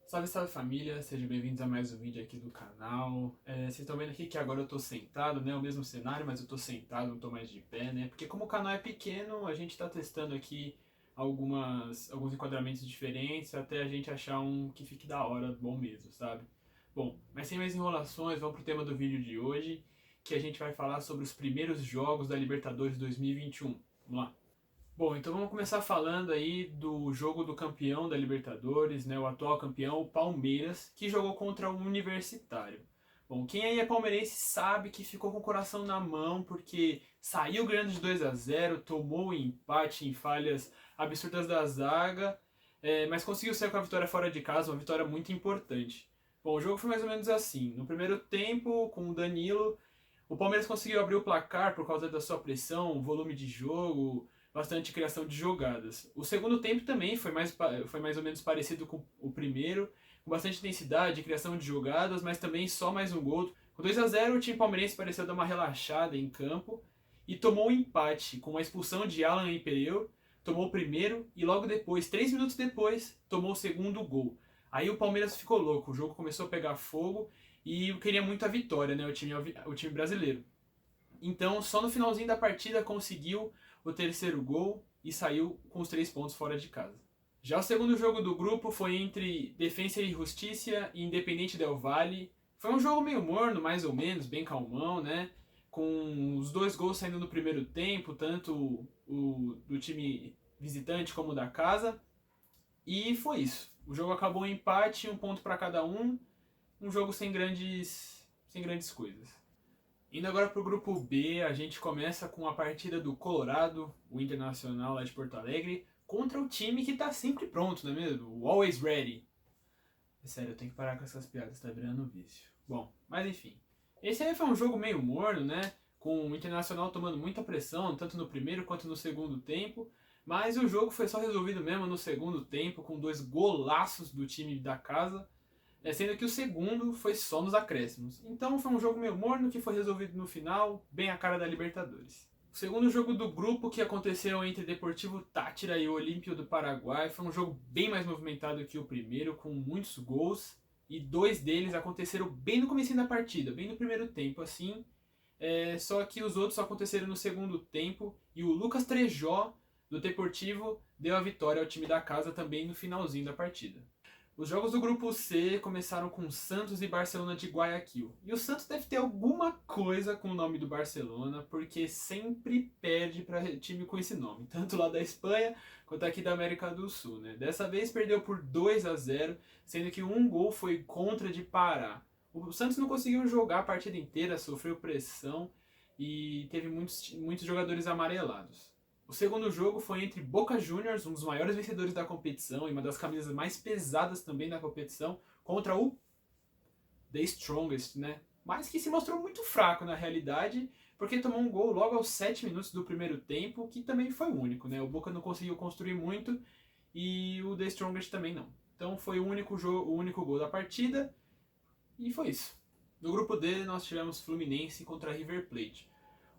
Salve, salve família, sejam bem-vindos a mais um vídeo aqui do canal. Vocês estão vendo aqui que agora eu tô sentado, né? O mesmo cenário, mas eu tô sentado, não tô mais de pé, né? Porque como o canal é pequeno, a gente tá testando aqui alguns enquadramentos diferentes até a gente achar um que fique da hora, bom mesmo, sabe? Bom, mas sem mais enrolações, vamos pro tema do vídeo de hoje, que a gente vai falar sobre os primeiros jogos da Libertadores 2021. Vamos lá. Bom, então vamos começar falando aí do jogo do campeão da Libertadores, né, o atual campeão, o Palmeiras, que jogou contra o Universitário. Bom, quem aí é palmeirense sabe que ficou com o coração na mão porque saiu ganhando de 2-0, tomou o empate em falhas absurdas da zaga, mas conseguiu sair com a vitória fora de casa, uma vitória muito importante. Bom, o jogo foi mais ou menos assim. No primeiro tempo, com o Danilo, o Palmeiras conseguiu abrir o placar por causa da sua pressão, volume de jogo, bastante criação de jogadas. O segundo tempo também foi mais ou menos parecido com o primeiro, com bastante intensidade, criação de jogadas, mas também só mais um gol. Com 2-0 o time palmeirense pareceu dar uma relaxada em campo e tomou um empate com a expulsão de Alan e Pereu, tomou o primeiro e logo depois, 3 minutos depois, tomou o segundo gol. Aí o Palmeiras ficou louco, o jogo começou a pegar fogo e queria muito a vitória, né, o time brasileiro. Então, só no finalzinho da partida conseguiu o terceiro gol e saiu com os 3 pontos fora de casa. Já o segundo jogo do grupo foi entre Defensa e Justiça e Independente Del Valle. Foi um jogo meio morno, mais ou menos, bem calmão, né? Com os 2 gols saindo no primeiro tempo, tanto o do time visitante como da casa. E foi isso. O jogo acabou em empate, 1 ponto para cada um. Um jogo sem grandes coisas. Indo agora para o grupo B, a gente começa com a partida do Colorado, o Internacional lá de Porto Alegre, contra o time que está sempre pronto, não é mesmo? O Always Ready. É sério, eu tenho que parar com essas piadas, tá virando vício. Bom, mas enfim. Esse aí foi um jogo meio morno, né? Com o Internacional tomando muita pressão, tanto no primeiro quanto no segundo tempo. Mas o jogo foi só resolvido mesmo no segundo tempo, com 2 golaços do time da casa, sendo que o segundo foi só nos acréscimos. Então foi um jogo meio morno que foi resolvido no final, bem a cara da Libertadores. O segundo jogo do grupo, que aconteceu entre Deportivo Táchira e o Olímpio do Paraguai, foi um jogo bem mais movimentado que o primeiro, com muitos gols, e 2 deles aconteceram bem no começo da partida, bem no primeiro tempo, assim. Só que os outros só aconteceram no segundo tempo, e o Lucas Trejó, do Deportivo, deu a vitória ao time da casa também no finalzinho da partida. Os jogos do grupo C começaram com Santos e Barcelona de Guayaquil. E o Santos deve ter alguma coisa com o nome do Barcelona, porque sempre perde para time com esse nome, tanto lá da Espanha quanto aqui da América do Sul, né? Dessa vez perdeu por 2-0, sendo que um gol foi contra de Pará. O Santos não conseguiu jogar a partida inteira, sofreu pressão e teve muitos jogadores amarelados. O segundo jogo foi entre Boca Juniors, um dos maiores vencedores da competição e uma das camisas mais pesadas também da competição, contra o The Strongest, né? Mas que se mostrou muito fraco na realidade, porque tomou um gol logo aos 7 minutos do primeiro tempo, que também foi o único, né? O Boca não conseguiu construir muito e o The Strongest também não. Então foi o único gol da partida e foi isso. No grupo D nós tivemos Fluminense contra River Plate.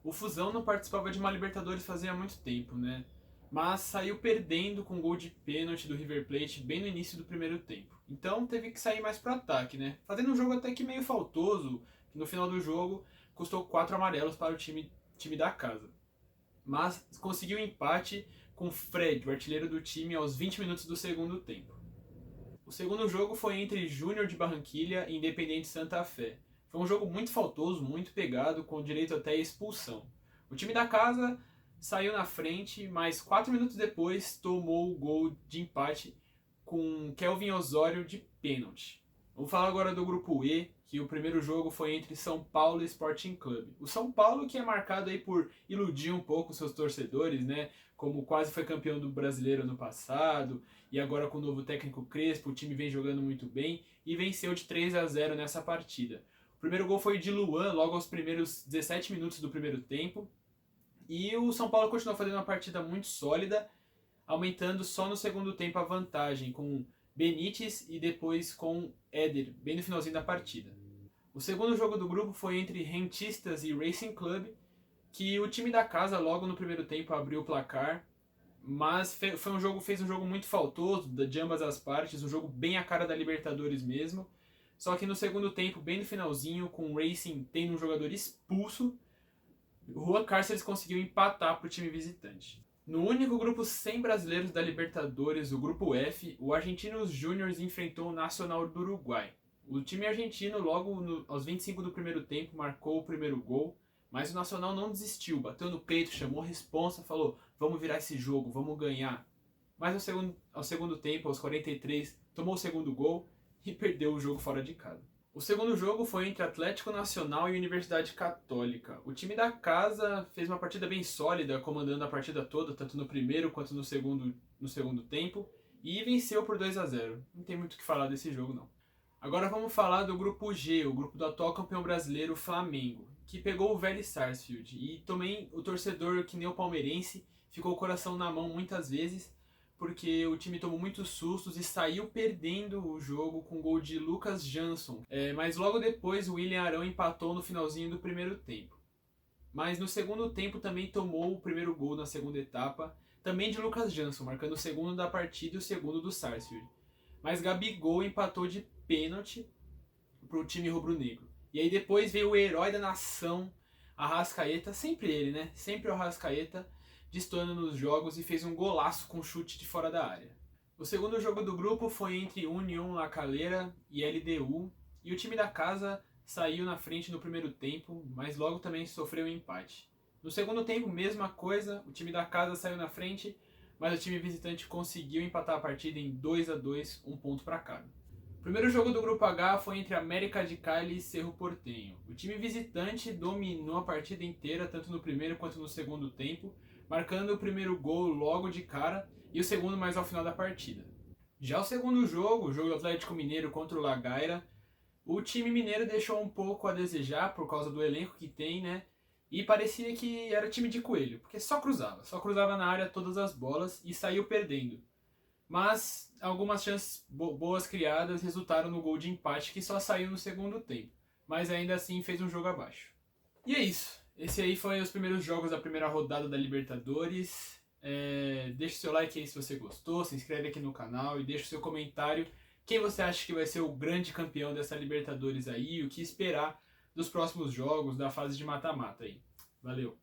O Fusão não participava de uma Libertadores fazia muito tempo, né? Mas saiu perdendo com um gol de pênalti do River Plate bem no início do primeiro tempo. Então teve que sair mais pro ataque, né? Fazendo um jogo até que meio faltoso, que no final do jogo custou 4 amarelos para o time da casa. Mas conseguiu um empate com Fred, o artilheiro do time, aos 20 minutos do segundo tempo. O segundo jogo foi entre Júnior de Barranquilha e Independente Santa Fé. Foi um jogo muito faltoso, muito pegado, com direito até a expulsão. O time da casa saiu na frente, mas 4 minutos depois tomou o gol de empate com Kelvin Osório de pênalti. Vamos falar agora do grupo E, que o primeiro jogo foi entre São Paulo e Sporting Clube. O São Paulo, que é marcado aí por iludir um pouco seus torcedores, né? Como quase foi campeão do Brasileiro ano passado, e agora com o novo técnico Crespo, o time vem jogando muito bem e venceu de 3-0 nessa partida. O primeiro gol foi de Luan, logo aos primeiros 17 minutos do primeiro tempo. E o São Paulo continuou fazendo uma partida muito sólida, aumentando só no segundo tempo a vantagem, com Benítez e depois com Éder, bem no finalzinho da partida. O segundo jogo do grupo foi entre Rentistas e Racing Club, que o time da casa logo no primeiro tempo abriu o placar Mas fez um jogo muito faltoso de ambas as partes, um jogo bem a cara da Libertadores mesmo. Só que no segundo tempo, bem no finalzinho, com o Racing tendo um jogador expulso, o Juan Cárceres conseguiu empatar para o time visitante. No único grupo sem brasileiros da Libertadores, o grupo F, o Argentinos Júnior enfrentou o Nacional do Uruguai. O time argentino, aos 25 do primeiro tempo, marcou o primeiro gol, mas o Nacional não desistiu, bateu no peito, chamou a responsa, falou: vamos virar esse jogo, vamos ganhar. Mas ao segundo tempo, aos 43, tomou o segundo gol e perdeu o jogo fora de casa. O segundo jogo foi entre Atlético Nacional e Universidade Católica. O time da casa fez uma partida bem sólida, comandando a partida toda, tanto no primeiro quanto no segundo tempo, e venceu por 2-0. Não tem muito o que falar desse jogo, não. Agora vamos falar do grupo G, o grupo do atual campeão brasileiro Flamengo, que pegou o Vélez Sarsfield. E também o torcedor, que nem o palmeirense, ficou o coração na mão muitas vezes, porque o time tomou muitos sustos e saiu perdendo o jogo com o gol de Lucas Jansson. Mas logo depois o William Arão empatou no finalzinho do primeiro tempo. Mas no segundo tempo também tomou o primeiro gol na segunda etapa, também de Lucas Jansson, marcando o segundo da partida e o segundo do Sarsfield. Mas Gabigol empatou de pênalti para o time rubro-negro. E aí depois veio o herói da nação, Arrascaeta, sempre ele, né? Sempre o Arrascaeta, destoando nos jogos e fez um golaço com chute de fora da área. O segundo jogo do grupo foi entre União La Calera e LDU, e o time da casa saiu na frente no primeiro tempo, mas logo também sofreu um empate. No segundo tempo, mesma coisa, o time da casa saiu na frente, mas o time visitante conseguiu empatar a partida em 2-2, um ponto para cada. O primeiro jogo do grupo H foi entre América de Cali e Cerro Porteño. O time visitante dominou a partida inteira, tanto no primeiro quanto no segundo tempo, marcando o primeiro gol logo de cara e o segundo mais ao final da partida. Já o segundo jogo, o jogo do Atlético Mineiro contra o La Gaira, o time mineiro deixou um pouco a desejar por causa do elenco que tem, né? E parecia que era time de coelho, porque só cruzava na área todas as bolas e saiu perdendo. Mas algumas chances boas criadas resultaram no gol de empate que só saiu no segundo tempo, mas ainda assim fez um jogo abaixo. E é isso. Esse aí foi os primeiros jogos da primeira rodada da Libertadores. Deixa o seu like aí se você gostou, se inscreve aqui no canal e deixa o seu comentário. Quem você acha que vai ser o grande campeão dessa Libertadores aí? O que esperar dos próximos jogos da fase de mata-mata aí? Valeu!